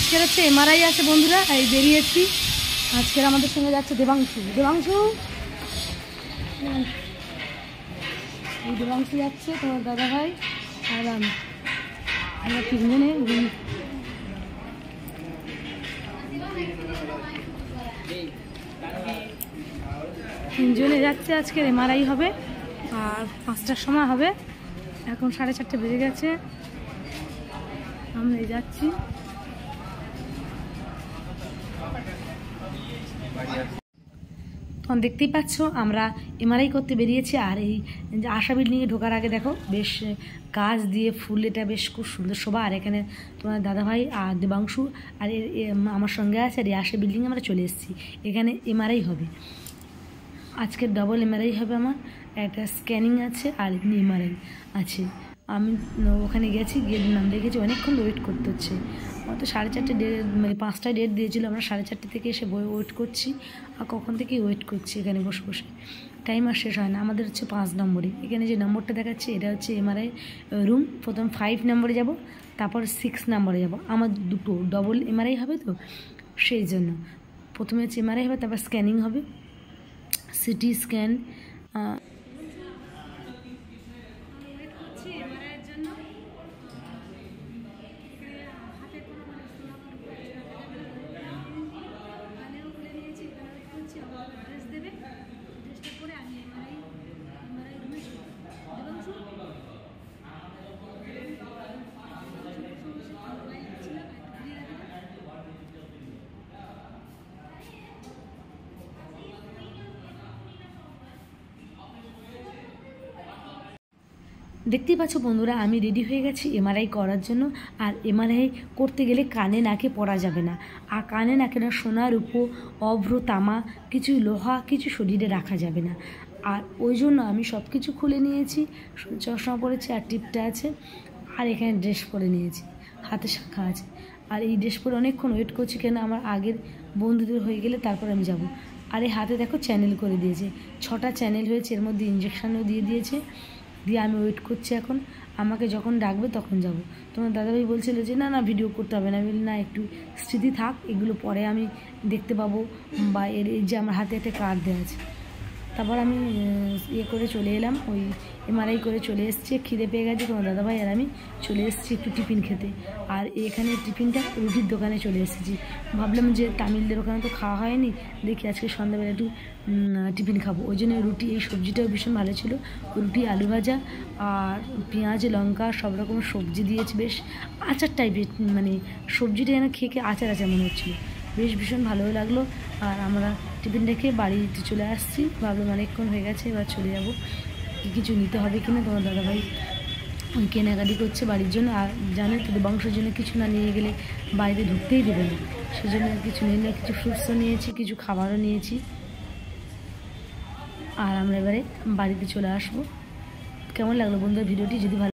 আজকের হচ্ছে এমআরআই আছে বন্ধুরা, এই বেরিয়েছি। আজকের আমাদের সঙ্গে যাচ্ছে দেবাংশু। এই দেবাংশু যাচ্ছে, তোমার দাদা ভাই আর আমরা তিনজনে যাচ্ছে। আজকের এমআরআই হবে আর 5টার সময় হবে। এখন 4:30 বেজে গেছে, আমরা যাচ্ছি। তখন দেখতেই পাচ্ছ আমরা এমআরআই করতে বেরিয়েছি। আর এই আশা বিল্ডিংয়ে ঢোকার আগে দেখো বেশ গাছ দিয়ে ফুল, এটা বেশ খুব সুন্দর শোভা। আর এখানে তোমার দাদাভাই আর দেবাংশু আর আমার সঙ্গে আছে। আর এই আশা বিল্ডিংয়ে আমরা চলে এসেছি, এখানে এমআরআই হবে আজকে, ডাবল এমআরআই হবে। আমার একটা স্ক্যানিং আছে আর এমনি এমআরআই আছে। আমি ওখানে গেছি, গিয়ে নাম দেখেছি, অনেকক্ষণ ওয়েট করতে হচ্ছে। আমার তো 4:30 মানে 5টায় ডেট দিয়েছিল, আমরা 4:30 থেকে এসে ওয়েট করছি। আর কখন থেকেই ওয়েট করছি এখানে বসে বসে, টাইম আর শেষ হয় না। আমাদের হচ্ছে 5 নম্বরে, এখানে যে নম্বরটা দেখাচ্ছে এটা হচ্ছে এমআরআই রুম। প্রথম 5 নম্বরে যাব, তারপর 6 নম্বরে যাব। আমার দুটো ডবল এমআরআই হবে, তো সেই জন্য প্রথমে হচ্ছে এমআরআই হবে, তারপর স্ক্যানিং হবে, সিটি স্ক্যান। দেখতেই পাচ্ছ বন্ধুরা, আমি রেডি হয়ে গেছি এমআরআই করার জন্য। আর এমআরআই করতে গেলে কানে নাকে পরা যাবে না। আর কানে নাকে না সোনা, রূপো, অভ্র, তামা, কিছু লোহা কিছু শরীরে রাখা যাবে না। আর ওই জন্য আমি সব কিছু খুলে নিয়েছি। চশমা পরেছি আর টিপটা আছে, আর এখানে ড্রেস পরে নিয়েছি, হাতে শাখা আছে। আর এই ড্রেস পরে অনেকক্ষণ ওয়েট করছি, কেন আমার আগের বন্ধুদের হয়ে গেলে তারপর আমি যাব। আর এই হাতে দেখো চ্যানেল করে দিয়েছে, 6টা চ্যানেল হয়েছে, এর মধ্যে ইঞ্জেকশানও দিয়ে দিয়েছে। দিয়ে আমি ওয়েট করছি, এখন আমাকে যখন ডাকবে তখন যাব। তোমার দাদাভাই বলছিল যে না ভিডিও করতে হবে না। আমি বলি না, একটু স্মৃতি থাক, এগুলো পরে আমি দেখতে পাবো। বা এর যে আমার হাতে একটা কার্ড দেওয়া আছে। তারপর আমি করে চলে এলাম, ওই এমআরআই করে চলে এসেছি। খিদে পেয়ে গেছে তোমার দাদাভাই আর আমি চলে এসেছি একটু টিফিন খেতে। আর এখানে টিফিনটা রুটির দোকানে চলে এসেছি। ভাবলাম যে তামিলদের ওখানে তো খাওয়া হয়নি, দেখি আজকে সন্ধ্যাবেলা একটু টিফিন খাবো। ওই জন্য রুটি, এই সবজিটাও ভীষণ ভালো ছিল। রুটি, আলু ভাজা আর পেঁয়াজ, লঙ্কা, সব রকম সবজি দিয়েছে, বেশ আচার টাইপের, মানে সবজিটা যেন খেয়ে আচার মনে হচ্ছিলো, বেশ ভীষণ ভালোই লাগলো। আর আমরা টিফিনটা খেয়ে বাড়িতে চলে আসছি। ভাবলাম অনেকক্ষণ হয়ে গেছে, এবার চলে যাব। কিছু নিতে হবে কিনা, তোমার দাদাভাই কেনাকাটি করছে বাড়ির জন্য। আর জানে তো বংশের জন্য কিছু না নিয়ে গেলে বাড়িতে ঢুকতেই দেবে না, সেজন্য কিছু নিয়ে নিয়ে কিছু ফ্রুটসও নিয়েছি, কিছু খাবারও নিয়েছি। আর আমরা এবারে বাড়িতে চলে আসবো। কেমন লাগলো বন্ধুরা ভিডিওটি? যদি ভালো